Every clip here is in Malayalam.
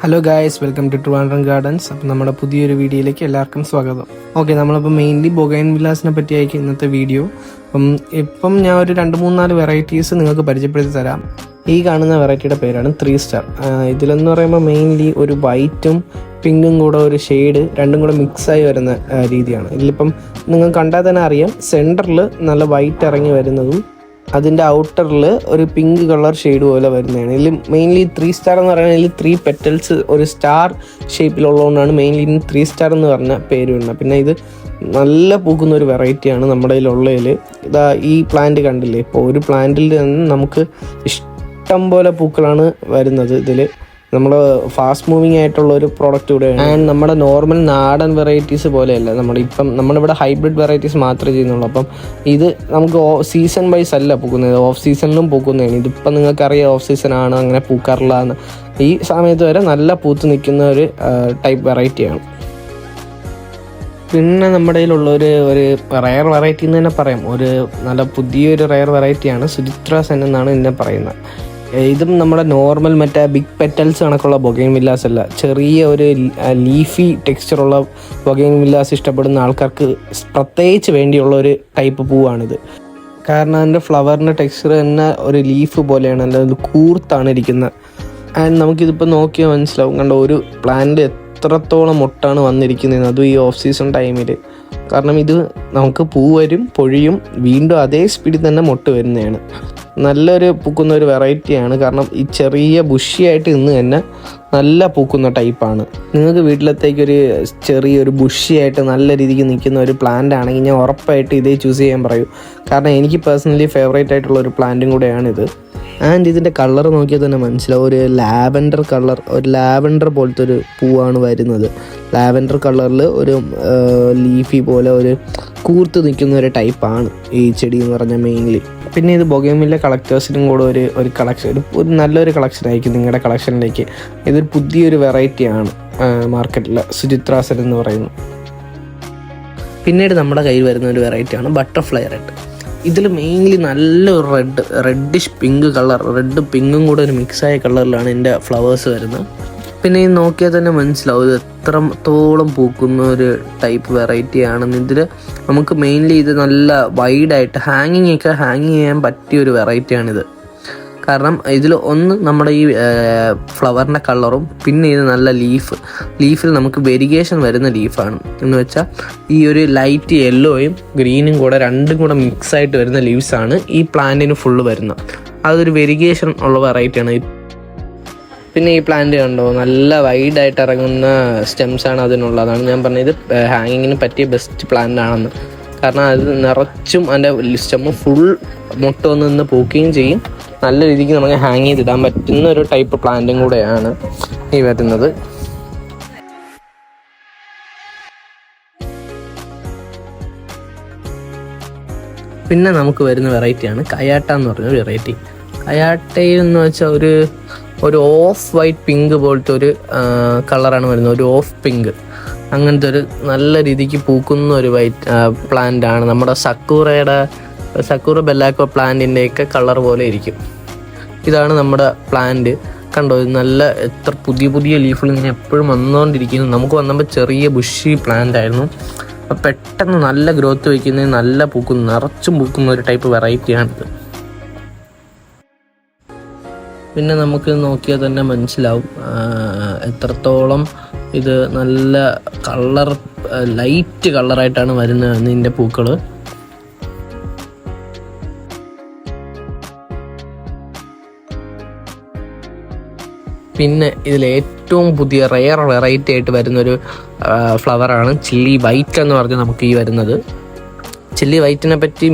Hello guys, welcome to Trivandrum gardens. അപ്പം നമ്മുടെ പുതിയൊരു വീഡിയോയിലേക്ക് എല്ലാവർക്കും സ്വാഗതം. ഓക്കെ, നമ്മളിപ്പോൾ മെയിൻലി ബൊഗൈൻവില്ലാസിനെ പറ്റിയായിരിക്കും ഇന്നത്തെ വീഡിയോ. ഇപ്പം ഞാൻ ഒരു 2-3-4 വെറൈറ്റീസ് നിങ്ങൾക്ക് പരിചയപ്പെടുത്തി തരാം. ഈ കാണുന്ന വെറൈറ്റിയുടെ പേരാണ് 3 സ്റ്റാർ. ഇതിലെന്ന് പറയുമ്പോൾ മെയിൻലി ഒരു വൈറ്റും പിങ്കും കൂടെ ഒരു ഷെയ്ഡ് രണ്ടും കൂടെ മിക്സായി വരുന്ന രീതിയാണ്. ഇതിലിപ്പം നിങ്ങൾ കണ്ടാൽ തന്നെ അറിയാം, സെൻറ്ററിൽ നല്ല വൈറ്റ് ഇറങ്ങി വരുന്നതും അതിൻ്റെ ഔട്ടറിൽ ഒരു പിങ്ക് കളർ ഷെയ്ഡ് പോലെ വരുന്നതാണ്. ഇതിൽ മെയിൻലി 3 സ്റ്റാർ എന്ന് പറയുന്നത് ഇതിൽ 3 പെറ്റൽസ് ഒരു സ്റ്റാർ ഷേപ്പിലുള്ളതുകൊണ്ടാണ് മെയിൻലി 3 സ്റ്റാർ എന്ന് പറഞ്ഞ പേര് വരുന്നത്. പിന്നെ ഇത് നല്ല പൂക്കുന്ന ഒരു വെറൈറ്റിയാണ് നമ്മുടെ കയ്യിലുള്ളതിൽ. ഇതാ ഈ പ്ലാന്റ് കണ്ടില്ലേ, ഇപ്പോൾ ഒരു പ്ലാന്റിൽ നിന്ന് നമുക്ക് ഇഷ്ടം പോലെ പൂക്കളാണ് വരുന്നത്. ഇതിൽ നമ്മൾ ഫാസ്റ്റ് മൂവിങ് ആയിട്ടുള്ള ഒരു പ്രോഡക്റ്റ് കൂടെയാണ്. ആൻഡ് നമ്മുടെ നോർമൽ നാടൻ വെറൈറ്റീസ് പോലെയല്ല, നമ്മളിവിടെ ഹൈബ്രിഡ് വെറൈറ്റീസ് മാത്രമേ ചെയ്യുന്നുള്ളൂ. അപ്പം ഇത് നമുക്ക് സീസൺ വൈസ് അല്ല പൂക്കുന്നത്, ഓഫ് സീസണിലും പൂക്കുന്നതാണ്. ഇതിപ്പം നിങ്ങൾക്കറിയാം ഓഫ് സീസൺ ആണ്, അങ്ങനെ പൂക്കാറില്ല എന്ന്. ഈ സമയത്ത് വരെ നല്ല പൂത്ത് നിൽക്കുന്ന ഒരു ടൈപ്പ് വെറൈറ്റിയാണ്. പിന്നെ നമ്മുടെ കയ്യിലുള്ള ഒരു റയർ വെറൈറ്റി എന്ന് തന്നെ പറയാം. ഒരു നല്ല പുതിയൊരു റയർ വെറൈറ്റിയാണ് സുചിത്ര സെൻ എന്നാണ് ഇതിനെ പറയുന്നത്. ഇതും നമ്മുടെ നോർമൽ മറ്റേ ബിഗ് പെറ്റൽസ് കണക്കുള്ള ബൊഗൈൻവില്ലാസ് അല്ല, ചെറിയ ഒരു ലീഫി ടെക്സ്ചറുള്ള ബൊഗൈൻവില്ലാസ് ഇഷ്ടപ്പെടുന്ന ആൾക്കാർക്ക് പ്രത്യേകിച്ച് വേണ്ടിയുള്ള ഒരു ടൈപ്പ് പൂവാണിത്. കാരണം അതിൻ്റെ ഫ്ലവറിൻ്റെ ടെക്സ്ചർ തന്നെ ഒരു ലീഫ് പോലെയാണ്, അല്ലാതെ കൂർത്താണ് ഇരിക്കുന്നത്. ആൻഡ് നമുക്കിതിപ്പോൾ നോക്കിയാൽ മനസ്സിലാവും, കണ്ട ഒരു പ്ലാന്റ് എത്രത്തോളം മൊട്ടാണ് വന്നിരിക്കുന്നത്, അതും ഈ ഓഫ് സീസൺ ടൈമിൽ. കാരണം ഇത് നമുക്ക് പൂ വരും, പൊഴിയും, വീണ്ടും അതേ സ്പീഡിൽ തന്നെ മൊട്ട് വരുന്നതാണ്. നല്ലൊരു പൂക്കുന്ന ഒരു വെറൈറ്റിയാണ്. കാരണം ഈ ചെറിയ ബുഷിയായിട്ട് ഇന്ന് തന്നെ നല്ല പൂക്കുന്ന ടൈപ്പാണ്. നിങ്ങൾക്ക് വീട്ടിലത്തേക്കൊരു ചെറിയൊരു ബുഷിയായിട്ട് നല്ല രീതിക്ക് നിൽക്കുന്ന ഒരു പ്ലാന്റ് ആണെങ്കിൽ ഞാൻ ഉറപ്പായിട്ട് ഇതേ ചൂസ് ചെയ്യാൻ പറയൂ. കാരണം എനിക്ക് പേഴ്സണലി ഫേവറേറ്റ് ആയിട്ടുള്ള ഒരു പ്ലാന്റും കൂടെയാണിത്. ആൻഡ് ഇതിൻ്റെ കളർ നോക്കിയാൽ തന്നെ മനസ്സിലാവും, ഒരു ലാവൻഡർ കളർ, ഒരു ലാവൻഡർ പോലത്തെ ഒരു പൂവാണ് വരുന്നത്. ലാവൻഡർ കളറിൽ ഒരു ലീഫി പോലെ ഒരു കൂർത്ത് നിൽക്കുന്ന ഒരു ടൈപ്പാണ് ഈ ചെടി എന്ന് പറഞ്ഞാൽ മെയിൻലി. പിന്നെ ഇത് ബൊഗൈൻവില്ല കളക്ടേഴ്സിനും കൂടെ ഒരു കളക്ഷൻ, ഒരു നല്ലൊരു കളക്ഷൻ ആയിരിക്കും നിങ്ങളുടെ കളക്ഷനിലേക്ക്. ഇതൊരു പുതിയൊരു വെറൈറ്റിയാണ് മാർക്കറ്റിൽ, സുചിത്ര സെൻ എന്ന് പറയുന്നത്. പിന്നീട് നമ്മുടെ കയ്യിൽ വരുന്ന ഒരു വെറൈറ്റിയാണ് ബട്ടർഫ്ലൈ റെഡ്. ഇതിൽ മെയിൻലി നല്ലൊരു റെഡിഷ് പിങ്ക് കളർ, റെഡ് പിങ്കും കൂടെ ഒരു മിക്സായ കളറിലാണ് ഇതിൻ്റെ ഫ്ലവേഴ്സ് വരുന്നത്. പിന്നെ ഇത് നോക്കിയാൽ തന്നെ മനസ്സിലാവും ഇത് എത്രത്തോളം പൂക്കുന്ന ഒരു ടൈപ്പ് വെറൈറ്റി ആണെന്ന്. ഇതിൽ നമുക്ക് മെയിൻലി ഇത് നല്ല വൈഡായിട്ട് ഹാങ്ങിങ് ചെയ്യാൻ പറ്റിയ ഒരു വെറൈറ്റിയാണിത്. കാരണം ഇതിൽ ഒന്ന് നമ്മുടെ ഈ ഫ്ലവറിൻ്റെ കളറും, പിന്നെ ഇത് നല്ല ലീഫിൽ നമുക്ക് വെരിഗേഷൻ വരുന്ന ലീഫാണ്. എന്ന് വെച്ചാൽ ഈ ഒരു ലൈറ്റ് യെല്ലോയും ഗ്രീനും കൂടെ രണ്ടും കൂടെ മിക്സായിട്ട് വരുന്ന ലീവ്സാണ് ഈ പ്ലാന്റിന് ഫുള്ള് വരുന്നത്. അതൊരു വെരിഗേഷൻ ഉള്ള വെറൈറ്റിയാണ്. പിന്നെ ഈ പ്ലാന്റ് കണ്ടോ, നല്ല വൈഡായിട്ട് ഇറങ്ങുന്ന സ്റ്റെംസാണ് അതിനുള്ളതാണ്. ഞാൻ പറഞ്ഞത് ഹാങ്ങിങ്ങിന് പറ്റിയ ബെസ്റ്റ് പ്ലാന്റ് ആണെന്ന്. കാരണം അത് നിറച്ചും അതിൻ്റെ സ്റ്റെമ്മ് ഫുൾ മുട്ട വന്ന് നിന്ന് പൂക്കുകയും ചെയ്യും. നല്ല രീതിക്ക് നമുക്ക് ഹാങ് ചെയ്തിടാൻ പറ്റുന്ന ഒരു ടൈപ്പ് പ്ലാന്റും കൂടെയാണ് ഈ വരുന്നത്. പിന്നെ നമുക്ക് വരുന്ന വെറൈറ്റിയാണ് കയാട്ട എന്ന് പറഞ്ഞൊരു വെറൈറ്റി. കയാട്ടയെന്ന് വെച്ചാൽ ഒരു ഓഫ് വൈറ്റ് പിങ്ക് പോലത്തെ ഒരു കളറാണ് വരുന്നത്, ഒരു ഓഫ് പിങ്ക്. അങ്ങനത്തെ ഒരു നല്ല രീതിക്ക് പൂക്കുന്ന ഒരു വൈറ്റ് പ്ലാന്റ് ആണ്. നമ്മുടെ സക്കൂറ ബെല്ലാക്കോ പ്ലാന്റിൻ്റെയൊക്കെ കളർ പോലെ ഇരിക്കും. ഇതാണ് നമ്മുടെ പ്ലാന്റ്. കണ്ടോ, ഇത് നല്ല എത്ര പുതിയ ലീഫുകൾ ഇങ്ങനെ എപ്പോഴും വന്നുകൊണ്ടിരിക്കുന്നു. നമുക്ക് വന്നപ്പോൾ ചെറിയ ബുഷി പ്ലാന്റ് ആയിരുന്നു, അപ്പം പെട്ടെന്ന് നല്ല ഗ്രോത്ത് വയ്ക്കുന്ന, നല്ല പൂക്കുന്ന, നിറച്ചും പൂക്കുന്ന ഒരു ടൈപ്പ് വെറൈറ്റിയാണിത്. പിന്നെ നമുക്ക് നോക്കിയാൽ തന്നെ മനസ്സിലാവും എത്രത്തോളം ഇത് നല്ല കളർ, ലൈറ്റ് കളറായിട്ടാണ് വരുന്നത് ഇതിൻ്റെ പൂക്കൾ. പിന്നെ ഇതിൽ ഏറ്റവും പുതിയ റെയർ വെറൈറ്റി ആയിട്ട് വരുന്നൊരു ഫ്ലവറാണ് ചില്ലി വൈറ്റ് എന്ന് പറഞ്ഞ് നമുക്ക് ഈ വരുന്നത്. ചില്ലി വൈറ്റിനെ പറ്റി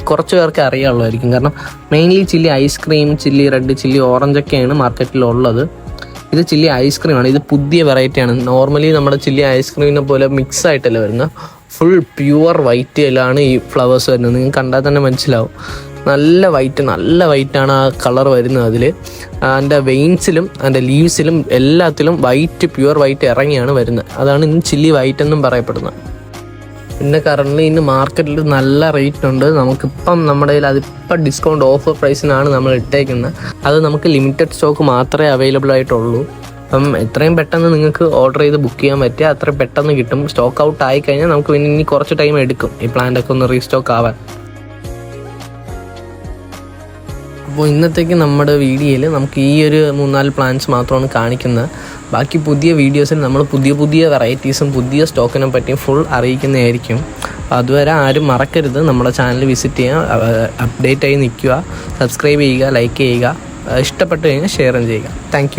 കുറച്ച് പേർക്ക് അറിയാനുള്ളതായിരിക്കും. കാരണം mainly chilli ice cream, chilli red, chilli ഓറഞ്ചൊക്കെയാണ് മാർക്കറ്റിലുള്ളത്. ഇത് ചില്ലി ഐസ്ക്രീമാണ്. ഇത് പുതിയ വെറൈറ്റിയാണ്. നോർമലി നമ്മുടെ ചില്ലി ഐസ്ക്രീമിനെ പോലെ മിക്സ് ആയിട്ടല്ല വരുന്നത്, ഫുൾ പ്യുവർ വൈറ്റിലാണ് ഈ ഫ്ലവേഴ്സ് വരുന്നത്. നിങ്ങൾക്ക് കണ്ടാൽ തന്നെ മനസ്സിലാവും, നല്ല വൈറ്റാണ് ആ കളർ വരുന്നത്. അതിൽ അതിൻ്റെ വെയിൻസിലും അതിൻ്റെ ലീവ്സിലും എല്ലാത്തിലും പ്യുവർ വൈറ്റ് ഇറങ്ങിയാണ് വരുന്നത്. അതാണ് ഇന്ന് ചില്ലി വൈറ്റ് എന്നും പറയപ്പെടുന്നത്. പിന്നെ കറൻ്റ് ഇന്ന് മാർക്കറ്റിൽ നല്ല റേറ്റ് ഉണ്ട്. നമുക്കിപ്പം നമ്മുടെ കയ്യിൽ അതിപ്പം ഡിസ്കൗണ്ട് ഓഫർ പ്രൈസിനാണ് നമ്മൾ ഇട്ടേക്കുന്നത്. അത് നമുക്ക് ലിമിറ്റഡ് സ്റ്റോക്ക് മാത്രമേ അവൈലബിൾ ആയിട്ടുള്ളൂ. അപ്പം എത്രയും പെട്ടെന്ന് നിങ്ങൾക്ക് ഓർഡർ ചെയ്ത് ബുക്ക് ചെയ്യാൻ പറ്റുക അത്രയും പെട്ടെന്ന് കിട്ടും. സ്റ്റോക്ക് ഔട്ട് ആയി കഴിഞ്ഞാൽ നമുക്ക് പിന്നെ ഇനി കുറച്ച് ടൈം എടുക്കും ഈ പ്ലാന്റൊക്കെ ഒന്ന് റീസ്റ്റോക്ക് ആവാൻ. അപ്പോൾ ഇന്നത്തേക്ക് നമ്മുടെ വീഡിയോയിൽ നമുക്ക് ഈ ഒരു 3-4 പ്ലാൻസ് മാത്രമാണ് കാണിക്കുന്നത്. ബാക്കി പുതിയ വീഡിയോസിൽ നമ്മൾ പുതിയ വെറൈറ്റീസും പുതിയ സ്റ്റോക്കിനെ പറ്റിയും ഫുൾ അറിയിക്കുന്നതായിരിക്കും. അപ്പോൾ അതുവരെ ആരും മറക്കരുത് നമ്മുടെ ചാനൽ വിസിറ്റ് ചെയ്യുക, അപ്ഡേറ്റ് ആയി നിൽക്കുക, സബ്സ്ക്രൈബ് ചെയ്യുക, ലൈക്ക് ചെയ്യുക, ഇഷ്ടപ്പെട്ട് കഴിഞ്ഞാൽ ഷെയറും ചെയ്യുക. താങ്ക്